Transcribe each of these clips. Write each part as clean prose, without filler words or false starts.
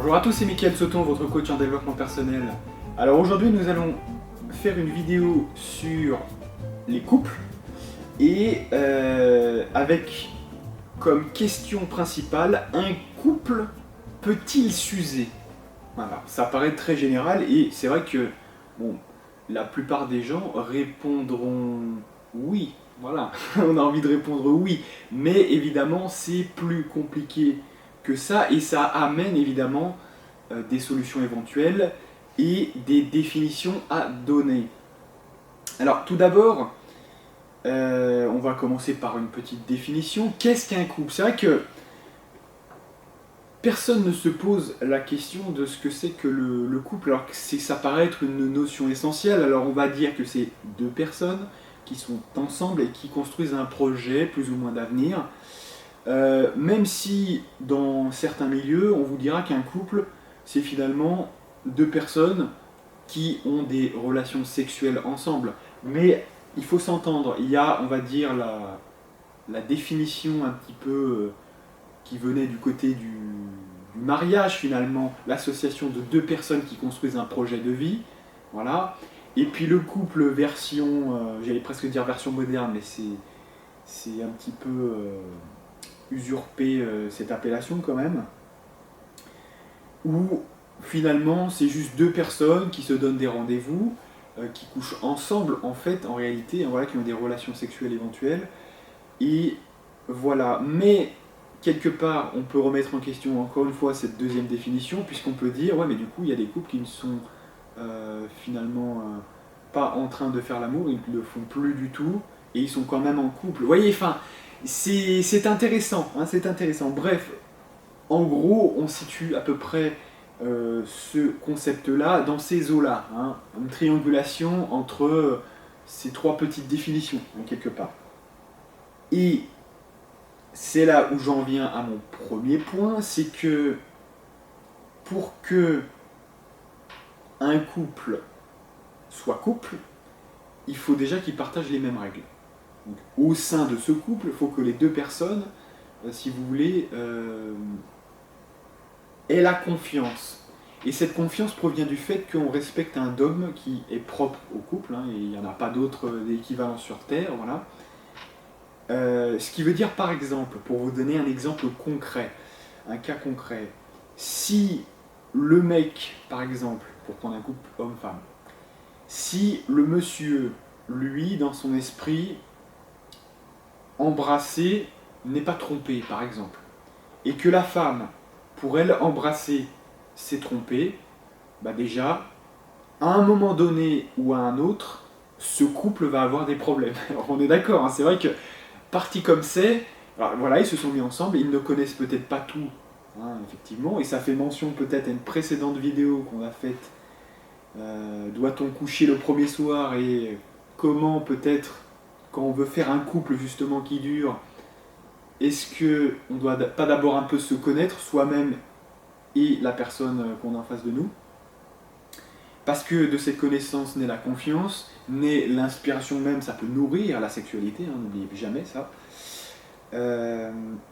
Bonjour à tous, c'est Mickaël Sauton, votre coach en développement personnel. Alors aujourd'hui nous allons faire une vidéo sur les couples et avec comme question principale, un couple peut-il s'user? Voilà, ça paraît très général et c'est vrai que bon, la plupart des gens répondront oui. Voilà, on a envie de répondre oui, mais évidemment c'est plus compliqué que ça et ça amène évidemment des solutions éventuelles et des définitions à donner. Alors tout d'abord, on va commencer par une petite définition. Qu'est-ce qu'un couple? C'est vrai que personne ne se pose la question de ce que c'est que le couple, alors que ça paraît être une notion essentielle. Alors on va dire que c'est deux personnes qui sont ensemble et qui construisent un projet plus ou moins d'avenir. Même si dans certains milieux, on vous dira qu'un couple, c'est finalement deux personnes qui ont des relations sexuelles ensemble. Mais il faut s'entendre, il y a, on va dire, la définition un petit peu qui venait du côté du mariage finalement, l'association de deux personnes qui construisent un projet de vie, voilà. Et puis le couple version, j'allais presque dire version moderne, mais c'est un petit peu usurper cette appellation quand même, où finalement c'est juste deux personnes qui se donnent des rendez-vous, qui couchent ensemble en fait, en réalité, hein, voilà, qui ont des relations sexuelles éventuelles, et voilà. Mais quelque part, on peut remettre en question encore une fois cette deuxième définition, puisqu'on peut dire, ouais mais du coup il y a des couples qui ne sont finalement pas en train de faire l'amour, ils ne le font plus du tout, et ils sont quand même en couple. Vous voyez, enfin, c'est intéressant, hein, c'est intéressant. Bref, en gros, on situe à peu près ce concept-là dans ces eaux-là, hein, une triangulation entre ces trois petites définitions, hein, quelque part. Et c'est là où j'en viens à mon premier point, c'est que pour que un couple soit couple, il faut déjà qu'ils partagent les mêmes règles. Donc, au sein de ce couple, il faut que les deux personnes, si vous voulez, aient la confiance. Et cette confiance provient du fait qu'on respecte un dogme qui est propre au couple, hein, et il n'y en a pas d'autres équivalents sur Terre, voilà. Ce qui veut dire, par exemple, pour vous donner un exemple concret, un cas concret, si le mec, par exemple, pour prendre un couple homme-femme, si le monsieur, lui, dans son esprit, embrasser n'est pas trompé, par exemple, et que la femme, pour elle, embrasser, s'est trompée, bah déjà, à un moment donné ou à un autre, ce couple va avoir des problèmes. Alors, on est d'accord, hein, c'est vrai que, parti comme c'est, voilà, ils se sont mis ensemble, ils ne connaissent peut-être pas tout, hein, effectivement, et ça fait mention peut-être à une précédente vidéo qu'on a faite, doit-on coucher le premier soir, et comment peut-être, quand on veut faire un couple justement qui dure, est-ce qu'on ne doit pas d'abord un peu se connaître soi-même et la personne qu'on a en face de nous? Parce que de cette connaissance naît la confiance, naît l'inspiration même, ça peut nourrir la sexualité, hein, n'oubliez jamais ça.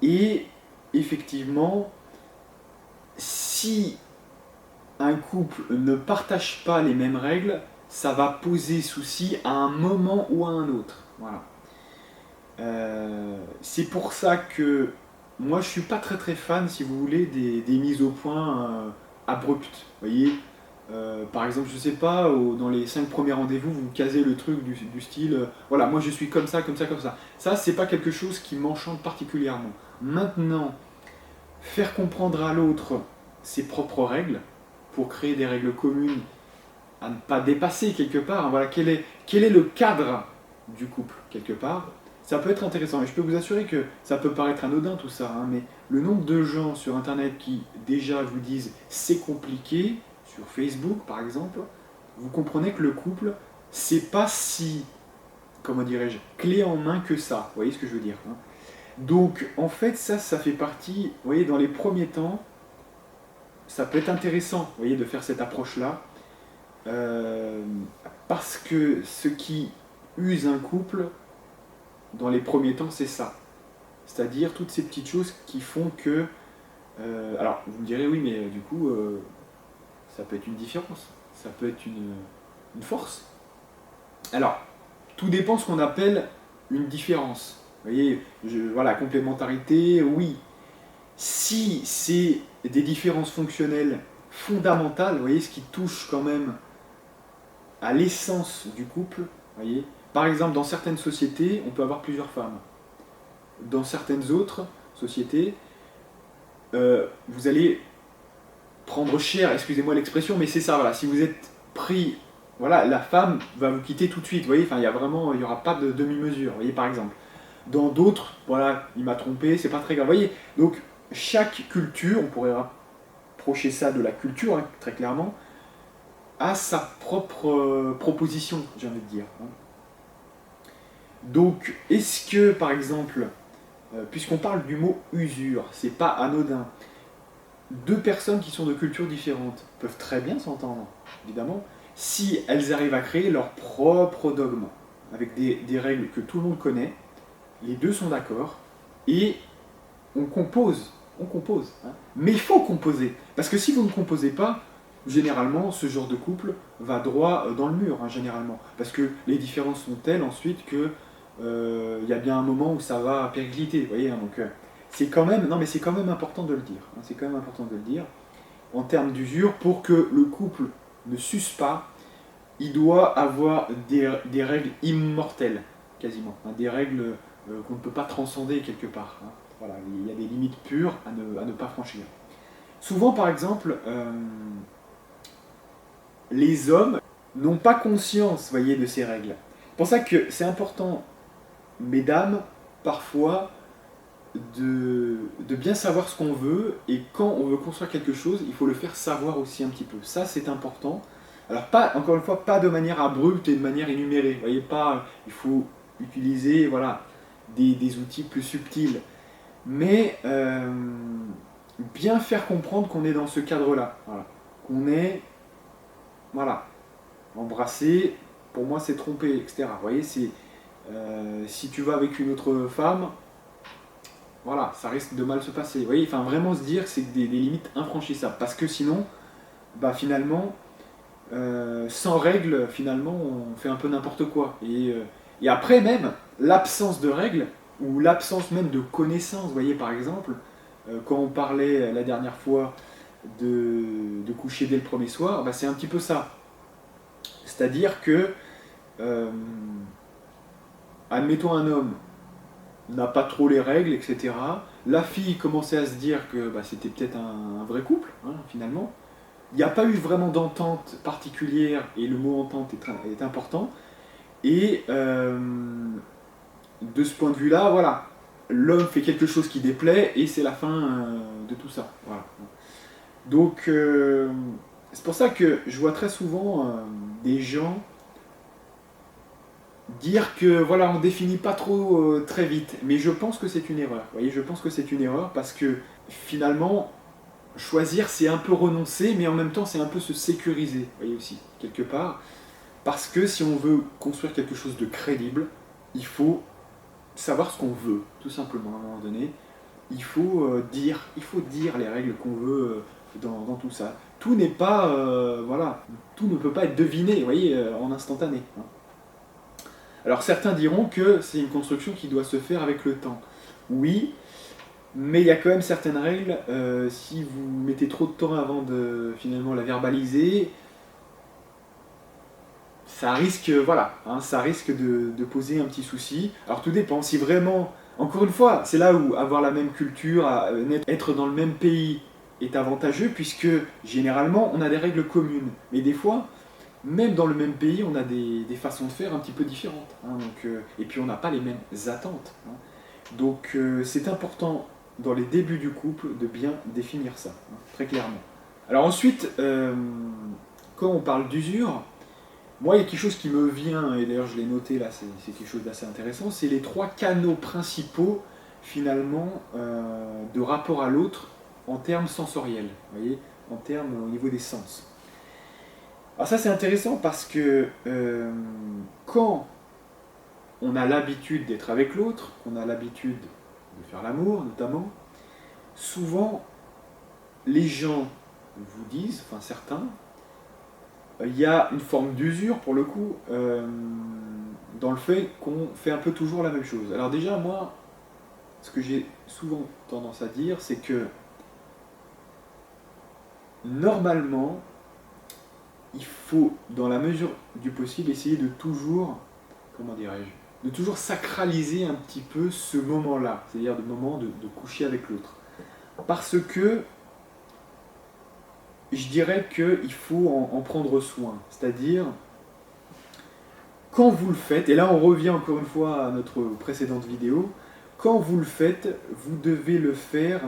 Et effectivement, si un couple ne partage pas les mêmes règles, ça va poser souci à un moment ou à un autre. Voilà. C'est pour ça que moi je suis pas très fan, si vous voulez, des mises au point abruptes. Vous voyez, par exemple, je sais pas, dans les 5 premiers rendez-vous, vous casez le truc du style voilà, moi je suis comme ça, comme ça, comme ça. Ça, c'est pas quelque chose qui m'enchante particulièrement. Maintenant, faire comprendre à l'autre ses propres règles pour créer des règles communes à ne pas dépasser quelque part. Voilà, quel est le cadre du couple quelque part. Ça peut être intéressant et je peux vous assurer que ça peut paraître anodin tout ça, hein, mais le nombre de gens sur internet qui déjà vous disent c'est compliqué, sur Facebook par exemple, vous comprenez que le couple, c'est pas si, comment dirais-je, clé en main que ça. Vous voyez ce que je veux dire, hein. Donc en fait ça fait partie, vous voyez, dans les premiers temps, ça peut être intéressant, vous voyez, de faire cette approche-là, parce que ce qui use un couple, dans les premiers temps, c'est ça. C'est-à-dire toutes ces petites choses qui font que Alors, vous me direz, oui, mais du coup, ça peut être une différence, ça peut être une force. Alors, tout dépend ce qu'on appelle une différence. Vous voyez, voilà, complémentarité, oui. Si c'est des différences fonctionnelles fondamentales, vous voyez, ce qui touche quand même à l'essence du couple, vous voyez. Par exemple, dans certaines sociétés, on peut avoir plusieurs femmes. Dans certaines autres sociétés, vous allez prendre cher, excusez-moi l'expression, mais c'est ça, voilà. Si vous êtes pris, voilà, la femme va vous quitter tout de suite, vous voyez, enfin, il n'y aura pas de demi-mesure, vous voyez, par exemple. Dans d'autres, voilà, il m'a trompé, c'est pas très grave, vous voyez. Donc, chaque culture, on pourrait rapprocher ça de la culture, hein, très clairement, a sa propre proposition, j'ai envie de dire. Hein. Donc, est-ce que, par exemple, puisqu'on parle du mot usure, c'est pas anodin, deux personnes qui sont de cultures différentes peuvent très bien s'entendre, évidemment, si elles arrivent à créer leur propre dogme, avec des règles que tout le monde connaît, les deux sont d'accord, et on compose. Hein. Mais il faut composer, parce que si vous ne composez pas, généralement, ce genre de couple va droit dans le mur, hein, généralement, parce que les différences sont telles ensuite que il y a bien un moment où ça va péricliter, vous voyez, hein, donc c'est quand même, non mais c'est quand même important de le dire, hein, c'est quand même important de le dire, en termes d'usure, pour que le couple ne s'use pas, il doit avoir des règles immortelles, quasiment, hein, des règles qu'on ne peut pas transcender quelque part. Hein. Voilà, il y a des limites pures à ne pas franchir. Souvent, par exemple, les hommes n'ont pas conscience, voyez, de ces règles. C'est pour ça que c'est important, mesdames, parfois, de bien savoir ce qu'on veut, et quand on veut construire quelque chose, il faut le faire savoir aussi un petit peu. Ça, c'est important. Alors, pas, encore une fois, pas de manière abrupte et de manière énumérée. Vous voyez, pas, il faut utiliser voilà, des outils plus subtils. Mais bien faire comprendre qu'on est dans ce cadre-là. Voilà. Qu'on est, voilà, embrassé, pour moi c'est tromper, etc. Vous voyez, c'est, si tu vas avec une autre femme, voilà, ça risque de mal se passer. Vous voyez, enfin vraiment se dire que c'est des limites infranchissables. Parce que sinon, bah finalement, sans règles, finalement, on fait un peu n'importe quoi. Et après même, l'absence de règles, ou l'absence même de connaissances, vous voyez par exemple, quand on parlait la dernière fois de coucher dès le premier soir, bah, c'est un petit peu ça. C'est-à-dire que, euh, admettons un homme n'a pas trop les règles, etc. La fille commençait à se dire que bah, c'était peut-être un vrai couple, hein, finalement. Il n'y a pas eu vraiment d'entente particulière, et le mot entente est important. Et de ce point de vue-là, voilà, l'homme fait quelque chose qui déplaît, et c'est la fin de tout ça. Voilà. Donc, c'est pour ça que je vois très souvent des gens dire que voilà, on définit pas trop très vite, mais je pense que c'est une erreur. Vous voyez, je pense que c'est une erreur parce que finalement, choisir c'est un peu renoncer, mais en même temps c'est un peu se sécuriser, vous voyez aussi, quelque part. Parce que si on veut construire quelque chose de crédible, il faut savoir ce qu'on veut, tout simplement, à un moment donné. Il faut dire les règles qu'on veut dans tout ça. Tout n'est pas, voilà, tout ne peut pas être deviné, vous voyez, en instantané. Hein. Alors certains diront que c'est une construction qui doit se faire avec le temps. Oui, mais il y a quand même certaines règles. Si vous mettez trop de temps avant de finalement la verbaliser, ça risque, voilà, hein, ça risque de poser un petit souci. Alors tout dépend. Si vraiment, encore une fois, c'est là où avoir la même culture, être dans le même pays est avantageux, puisque généralement on a des règles communes. Mais des fois, même dans le même pays, on a des façons de faire un petit peu différentes. Hein, donc, et puis on n'a pas les mêmes attentes. Hein. Donc c'est important dans les débuts du couple de bien définir ça, hein, très clairement. Alors ensuite, quand on parle d'usure, moi il y a quelque chose qui me vient, et d'ailleurs je l'ai noté là, c'est quelque chose d'assez intéressant, c'est les trois canaux principaux finalement de rapport à l'autre en termes sensoriels, vous voyez, en termes au niveau des sens. Alors ça c'est intéressant parce que quand on a l'habitude d'être avec l'autre, on a l'habitude de faire l'amour notamment, souvent les gens vous disent, enfin certains, il y a une forme d'usure pour le coup dans le fait qu'on fait un peu toujours la même chose. Alors déjà moi, ce que j'ai souvent tendance à dire, c'est que normalement, il faut, dans la mesure du possible, essayer de toujours, comment dirais-je, de toujours sacraliser un petit peu ce moment-là, c'est-à-dire le moment de coucher avec l'autre. Parce que je dirais qu'il faut en prendre soin, c'est-à-dire quand vous le faites, et là on revient encore une fois à notre précédente vidéo, quand vous le faites, vous devez le faire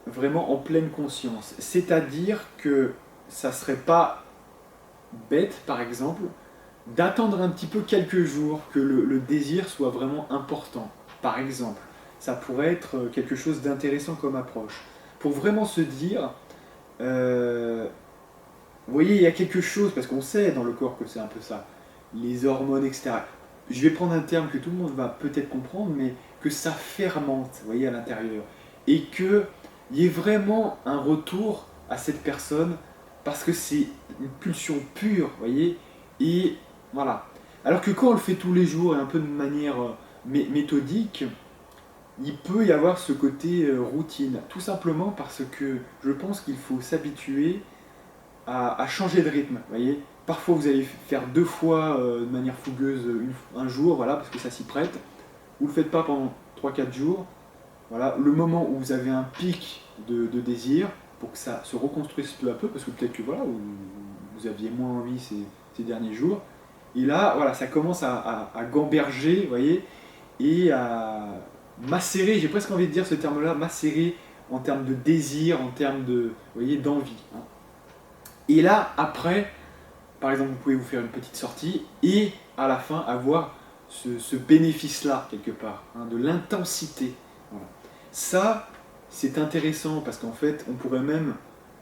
vraiment en pleine conscience. C'est-à-dire que ça serait pas bête, par exemple, d'attendre un petit peu quelques jours que le désir soit vraiment important. Par exemple, ça pourrait être quelque chose d'intéressant comme approche. Pour vraiment se dire, vous voyez, il y a quelque chose, parce qu'on sait dans le corps que c'est un peu ça, les hormones, etc. Je vais prendre un terme que tout le monde va peut-être comprendre, mais que ça fermente, vous voyez, à l'intérieur. Et qu'il y ait vraiment un retour à cette personne, parce que c'est une pulsion pure, vous voyez, et voilà. Alors que quand on le fait tous les jours et un peu de manière méthodique, il peut y avoir ce côté routine. Tout simplement parce que je pense qu'il faut s'habituer à changer de rythme. Voyez, parfois vous allez faire 2 fois de manière fougueuse un jour, voilà, parce que ça s'y prête. Vous ne le faites pas pendant 3 4 jours. Voilà, le moment où vous avez un pic de désir, pour que ça se reconstruise peu à peu, parce que peut-être que voilà, vous aviez moins envie ces derniers jours. Et là, voilà, ça commence à gamberger, vous voyez, et à macérer, j'ai presque envie de dire ce terme-là, macérer en termes de désir, en termes de, vous voyez, d'envie. Hein. Et là, après, par exemple, vous pouvez vous faire une petite sortie et à la fin avoir ce bénéfice-là, quelque part, hein, de l'intensité. Voilà. Ça, c'est intéressant parce qu'en fait, on pourrait même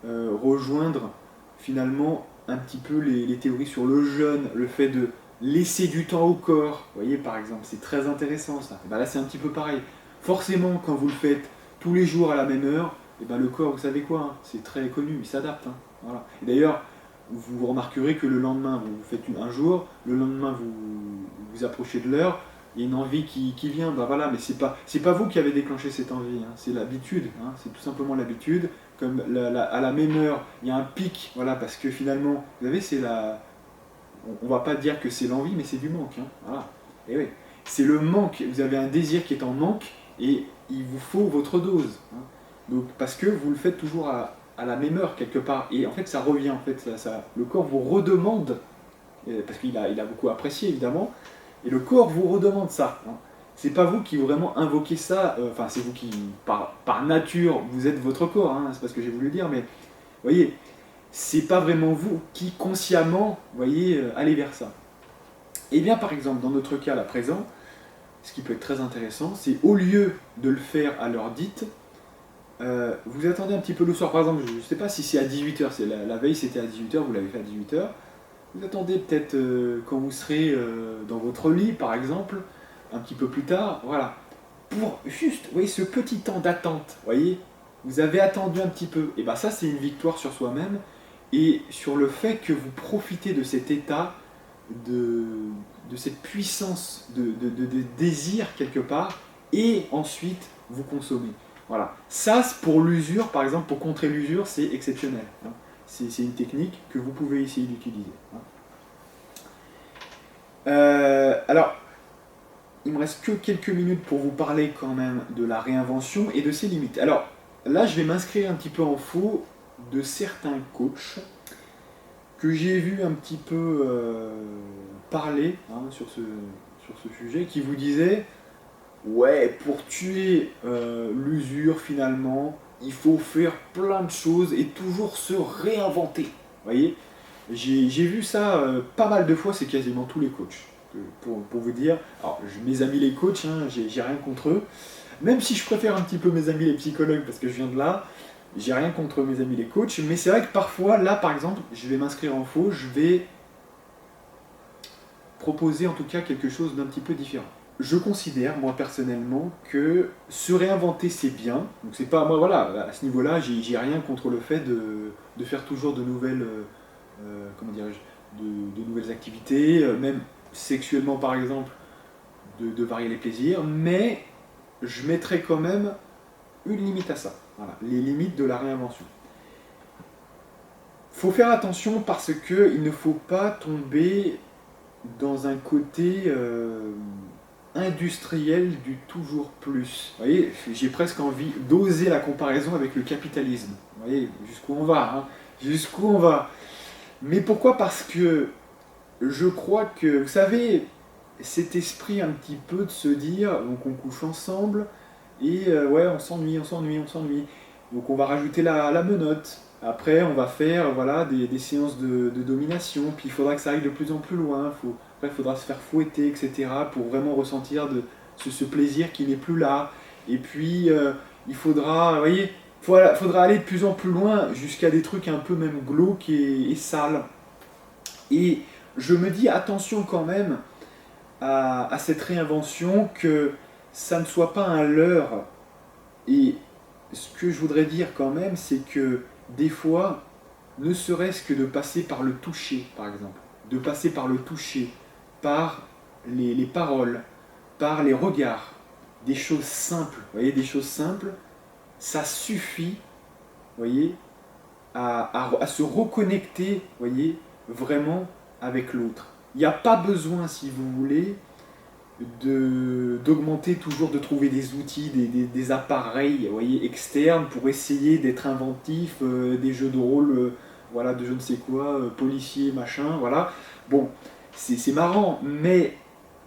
rejoindre finalement un petit peu les théories sur le jeûne, le fait de laisser du temps au corps. Vous voyez, par exemple, c'est très intéressant ça. Et ben là, c'est un petit peu pareil. Forcément, quand vous le faites tous les jours à la même heure, et ben le corps, vous savez quoi, hein, c'est très connu, il s'adapte. Hein. Voilà. Et d'ailleurs, vous remarquerez que le lendemain, vous faites un jour, le lendemain, vous approchez de l'heure, il y a une envie qui vient, ben voilà, mais c'est pas vous qui avez déclenché cette envie, hein, c'est l'habitude, hein, c'est tout simplement l'habitude. Comme à la même heure, il y a un pic, voilà, parce que finalement, vous savez, c'est la. On va pas dire que c'est l'envie, mais c'est du manque, hein, voilà. Et oui, c'est le manque, vous avez un désir qui est en manque, et il vous faut votre dose. Hein. Donc, parce que vous le faites toujours à la même heure quelque part, et en fait ça revient, en fait, le corps vous redemande, parce qu'il a beaucoup apprécié évidemment, et le corps vous redemande ça. Hein. C'est pas vous qui vraiment invoquez ça, enfin c'est vous qui, par nature, vous êtes votre corps, hein, c'est pas ce que j'ai voulu dire, mais vous voyez, c'est pas vraiment vous qui consciemment, voyez, allez vers ça. Et bien par exemple, dans notre cas là présent, ce qui peut être très intéressant, c'est au lieu de le faire à l'heure dite, vous attendez un petit peu le soir, par exemple, je ne sais pas si c'est à 18h, la veille c'était à 18h, vous l'avez fait à 18h, vous attendez peut-être quand vous serez dans votre lit, par exemple, un petit peu plus tard, voilà, pour juste, vous voyez, ce petit temps d'attente, voyez, vous avez attendu un petit peu, et bien ça c'est une victoire sur soi-même, et sur le fait que vous profitez de cet état, de cette puissance de désir quelque part, et ensuite vous consommez. Voilà. Ça, pour l'usure, par exemple, pour contrer l'usure, c'est exceptionnel. Hein. C'est une technique que vous pouvez essayer d'utiliser. Hein. Alors, il me reste que quelques minutes pour vous parler quand même de la réinvention et de ses limites. Alors, là, je vais m'inscrire un petit peu en faux de certains coachs que j'ai vu un petit peu parler hein, sur ce sujet, qui vous disaient ouais, pour tuer l'usure finalement, il faut faire plein de choses et toujours se réinventer. Vous voyez, j'ai vu ça pas mal de fois, c'est quasiment tous les coachs. Pour vous dire, alors mes amis les coachs, hein, j'ai rien contre eux, même si je préfère un petit peu mes amis les psychologues parce que je viens de là, j'ai rien contre mes amis les coachs, mais c'est vrai que parfois, là par exemple, je vais m'inscrire en faux, je vais proposer en tout cas quelque chose d'un petit peu différent. je considère, moi personnellement, que se réinventer c'est bien. Donc c'est pas, moi voilà, à ce niveau-là, j'ai rien contre le fait de faire toujours de nouvelles, comment dirais-je, de nouvelles activités, même sexuellement par exemple, de varier les plaisirs, mais je mettrai quand même une limite à ça. Voilà, les limites de la réinvention. Faut faire attention parce que il ne faut pas tomber dans un côté industriel du toujours plus. Vous voyez, j'ai presque envie d'oser la comparaison avec le capitalisme. Vous voyez, jusqu'où on va, hein, jusqu'où on va. Mais pourquoi? Parce que je crois que, vous savez, cet esprit un petit peu de se dire, donc on couche ensemble, et ouais, on s'ennuie, on s'ennuie, on s'ennuie. Donc on va rajouter la menotte. Après, on va faire voilà, des séances de domination, puis il faudra que ça aille de plus en plus loin. Après, il faudra se faire fouetter, etc., pour vraiment ressentir ce plaisir qui n'est plus là. Et puis, il faudra, vous voyez, faudra aller de plus en plus loin, jusqu'à des trucs un peu même glauques et sales. Et je me dis attention quand même à cette réinvention, que ça ne soit pas un leurre. Et ce que je voudrais dire quand même, c'est que des fois, ne serait-ce que de passer par le toucher, par exemple, de passer par le toucher, par les paroles, par les regards, des choses simples, vous voyez, des choses simples, ça suffit, vous voyez, à se reconnecter, vous voyez, vraiment avec l'autre. Il n'y a pas besoin, si vous voulez, d'augmenter toujours, de trouver des outils, des appareils, vous voyez, externes pour essayer d'être inventif, des jeux de rôle, voilà, de je ne sais quoi, policier, machin, voilà. Bon, c'est marrant, mais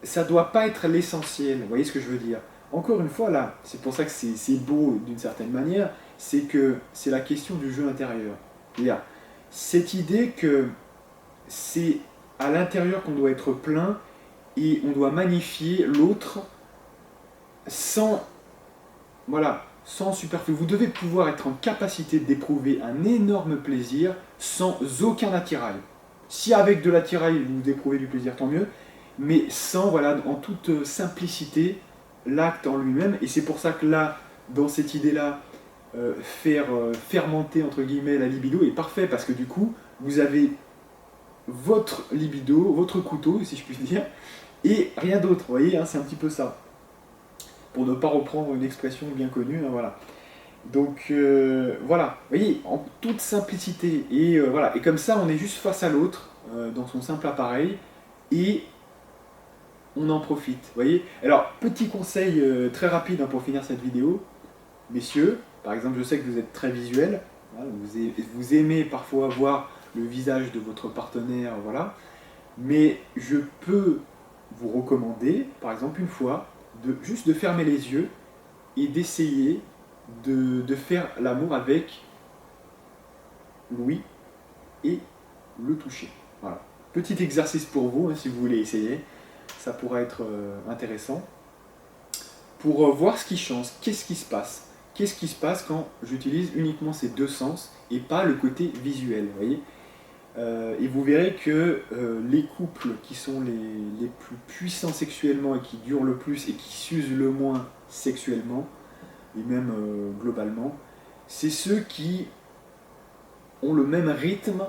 ça doit pas être l'essentiel, vous voyez ce que je veux dire. Encore une fois, là, c'est pour ça que c'est beau d'une certaine manière, c'est que c'est la question du jeu intérieur. Il y a cette idée que c'est à l'intérieur qu'on doit être plein, et on doit magnifier l'autre sans, voilà, sans superflu. Vous devez pouvoir être en capacité d'éprouver un énorme plaisir sans aucun attirail. Si avec de l'attirail vous éprouvez du plaisir, tant mieux, mais sans, voilà, en toute simplicité, l'acte en lui-même. Et c'est pour ça que là, dans cette idée-là, faire fermenter entre guillemets la libido est parfait, parce que du coup, vous avez votre libido, votre couteau, si je puis dire, et rien d'autre, vous voyez, hein, c'est un petit peu ça. Pour ne pas reprendre une expression bien connue, hein, voilà. Donc voilà, vous voyez, en toute simplicité, et voilà, et comme ça on est juste face à l'autre, dans son simple appareil, et on en profite, vous voyez. Alors, petit conseil très rapide, hein, pour finir cette vidéo, messieurs, par exemple, je sais que vous êtes très visuels, hein, vous aimez parfois voir le visage de votre partenaire, voilà, mais je peux vous recommander, par exemple une fois, juste de fermer les yeux et d'essayer de faire l'amour avec l'ouïe et le toucher. Voilà. Petit exercice pour vous, hein, si vous voulez essayer, ça pourrait être intéressant, pour voir ce qui change, qu'est-ce qui se passe. Qu'est-ce qui se passe quand j'utilise uniquement ces deux sens et pas le côté visuel, vous voyez. Et vous verrez que les couples qui sont les plus puissants sexuellement et qui durent le plus et qui s'usent le moins sexuellement, et même globalement, c'est ceux qui ont le même rythme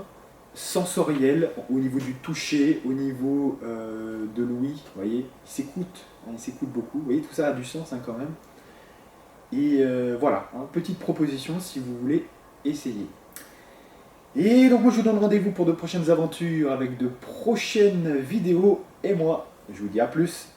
sensoriel au niveau du toucher, au niveau de l'ouïe, vous voyez, ils s'écoutent beaucoup, vous voyez, tout ça a du sens, hein, quand même. Et voilà, hein, petite proposition si vous voulez essayer. Et donc moi je vous donne rendez-vous pour de prochaines aventures avec de prochaines vidéos, et moi je vous dis à plus.